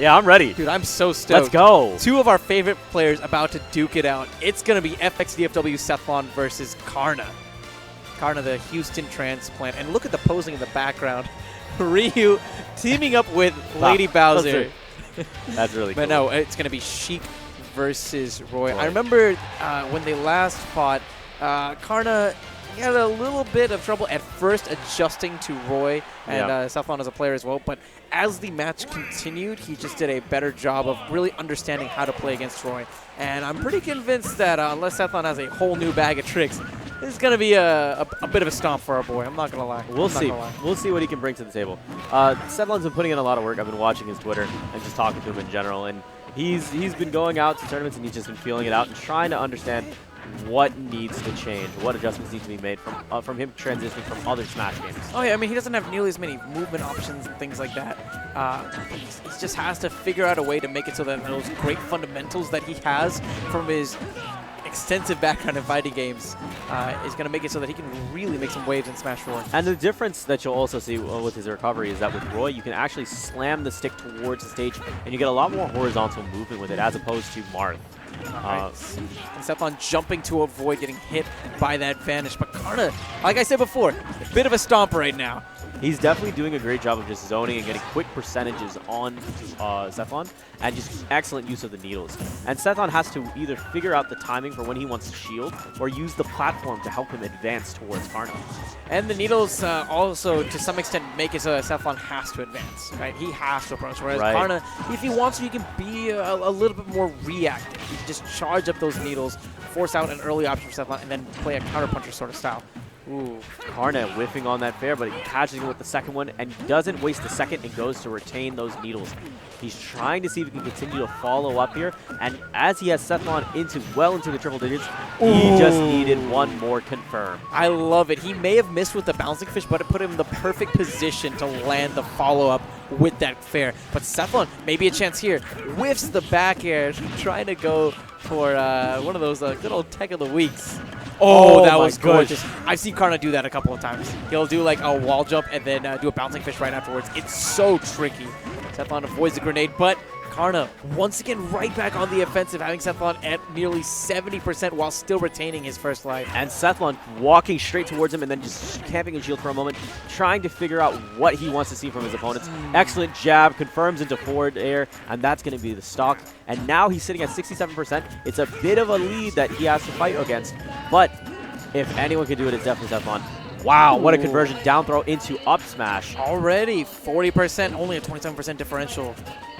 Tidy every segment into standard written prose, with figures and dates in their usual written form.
Yeah, I'm ready. Dude, I'm so stoked. Let's go. Two of our favorite players about to duke it out. It's going to be FX DFW Sethlon versus Karna. Karna, the Houston transplant. And look at the posing in the background. Ryu teaming up with Lady Bowser. That's really cool. But no, it's going to be Sheik versus Roy. I remember when they last fought, Karna had a little bit of trouble at first adjusting to Roy and Sethlon as a player as well, but as the match continued, he just did a better job of really understanding how to play against Roy. And I'm pretty convinced that unless Sethlon has a whole new bag of tricks, this is going to be a bit of a stomp for our boy. I'm not going to lie. We'll see. We'll see what he can bring to the table. Sethlon's been putting in a lot of work. I've been watching his Twitter and just talking to him in general, and he's been going out to tournaments and he's just been feeling it out and trying to understand what needs to change, what adjustments need to be made from him transitioning from other Smash games. Oh yeah, I mean, he doesn't have nearly as many movement options and things like that. He just has to figure out a way to make it so that those great fundamentals that he has from his extensive background in fighting games is going to make it so that he can really make some waves in Smash 4. And the difference that you'll also see with his recovery is that with Roy, you can actually slam the stick towards the stage, and you get a lot more horizontal movement with it as opposed to Marth. And Sethlon jumping to avoid getting hit by that vanish. But Karna, like I said before, a bit of a stomp right now. He's definitely doing a great job of just zoning and getting quick percentages on Sethlon, and just excellent use of the needles. And Sethlon has to either figure out the timing for when he wants to shield, or use the platform to help him advance towards Karna. And the needles also, to some extent, make it so that Sethlon has to advance, right? He has to approach, whereas Karna, if he wants to, he can be a little bit more reactive. He can just charge up those needles, force out an early option for Sethlon, and then play a counterpuncher sort of style. Ooh, Karna whiffing on that fair, but he catches him with the second one and doesn't waste a second and goes to retain those needles. He's trying to see if he can continue to follow up here, and as he has Sethlon well into the triple digits, he just needed one more confirm. I love it. He may have missed with the bouncing fish, but it put him in the perfect position to land the follow-up with that fair. But Sethlon, maybe a chance here, whiffs the back air, trying to go for one of those good old tech of the weeks. Oh, that was gorgeous. I've seen Karna do that a couple of times. He'll do like a wall jump and then do a bouncing fish right afterwards. It's so tricky. Sethlon avoids the grenade, but Karna once again right back on the offensive, having Sethlon at nearly 70% while still retaining his first life. And Sethlon walking straight towards him and then just camping his shield for a moment, trying to figure out what he wants to see from his opponents. Excellent jab, confirms into forward air, and that's going to be the stock. And now he's sitting at 67%. It's a bit of a lead that he has to fight against, but if anyone can do it, it's definitely Sethlon. Wow, what a conversion. Down throw into up smash. Already 40%, only a 27% differential.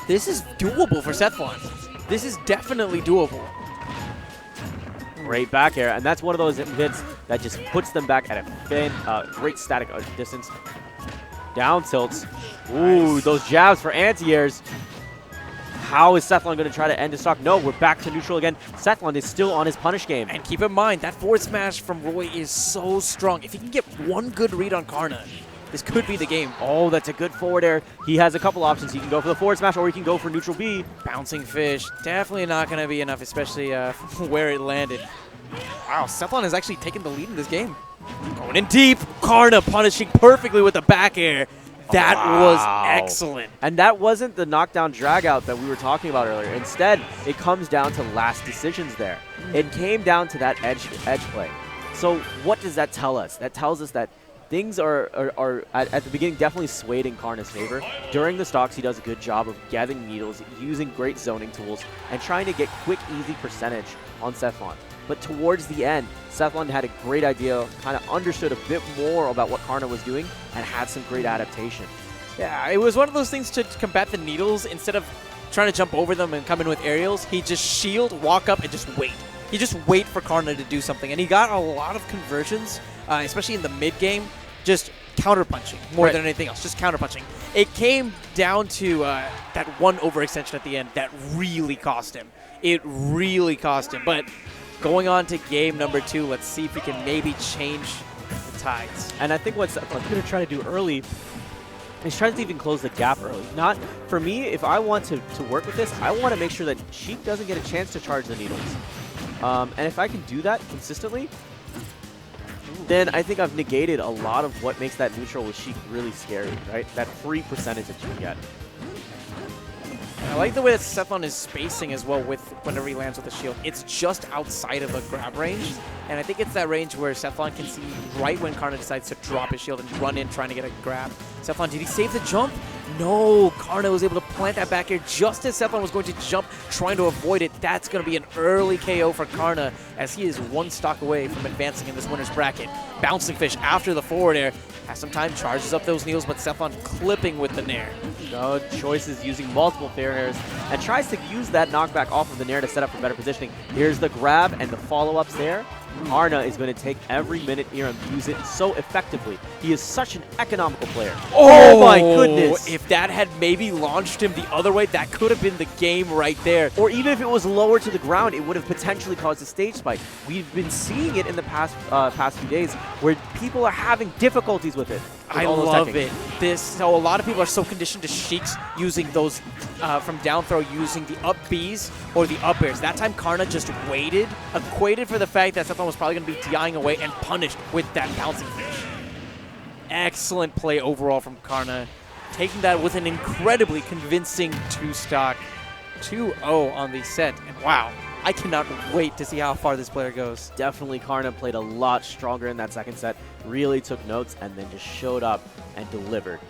This is doable for Sethlon. This is definitely doable. Great back air, and that's one of those hits that just puts them back at a great static distance. Down tilts. Ooh, those jabs for anti-airs. How is Sethlon going to try to end the stock? No, we're back to neutral again. Sethlon is still on his punish game. And keep in mind, that forward smash from Roy is so strong. If he can get one good read on Karna, this could be the game. Oh, that's a good forward air. He has a couple options. He can go for the forward smash, or he can go for neutral B. Bouncing fish, definitely not going to be enough, especially where it landed. Wow, Sethlon has actually taken the lead in this game. Going in deep. Karna punishing perfectly with the back air. That was excellent. And that wasn't the knockdown drag out that we were talking about earlier. Instead, it comes down to last decisions there. It came down to that edge play. So what does that tell us? That tells us that things are at the beginning definitely swayed in Karna's favor. During the stocks, he does a good job of gathering needles, using great zoning tools, and trying to get quick, easy percentage on Sethlon. But towards the end, Sethlon had a great idea, kind of understood a bit more about what Karna was doing, and had some great adaptation. Yeah, it was one of those things to combat the needles. Instead of trying to jump over them and come in with aerials, he just shield, walk up, and just wait. He just wait for Karna to do something. And he got a lot of conversions, especially in the mid-game, just counterpunching more than anything else, just counterpunching. It came down to that one overextension at the end that really cost him. It really cost him. But going on to game number 2, let's see if he can maybe change the tides. And I think what Sethlon's going to try to do early is try to even close the gap early. Not for me, if I want to work with this, I want to make sure that Sheik doesn't get a chance to charge the needles. And if I can do that consistently, then I think I've negated a lot of what makes that neutral with Sheik really scary, right? That free percentage that you get. I like the way that Sethlon is spacing as well with whenever he lands with a shield. It's just outside of the grab range, and I think it's that range where Sethlon can see right when Karna decides to drop his shield and run in trying to get a grab. Sethlon, did he save the jump? No, Karna was able to plant that back air just as Sethlon was going to jump, trying to avoid it. That's going to be an early KO for Karna, as he is one stock away from advancing in this winner's bracket. Bouncing Fish after the forward air, has some time, charges up those Neos, but Sethlon clipping with the Nair. No choices, using multiple fair hairs, and tries to use that knockback off of the Nair to set up for better positioning. Here's the grab and the follow-ups there. Karna is going to take every minute here and use it so effectively. He is such an economical player. Oh my goodness! If that had maybe launched him the other way, that could have been the game right there. Or even if it was lower to the ground, it would have potentially caused a stage spike. We've been seeing it in the past few days where people are having difficulties with it. I love it. So a lot of people are so conditioned to Sheiks using those from down throw, using the up Bs or the up airs. That time Karna just waited, equated for the fact that Sethlon was probably going to be DIing away and punished with that bouncing fish. Excellent play overall from Karna, taking that with an incredibly convincing 2-stock. 2-0 on the set, and wow, I cannot wait to see how far this player goes. Definitely Karna played a lot stronger in that second set, really took notes, and then just showed up and delivered.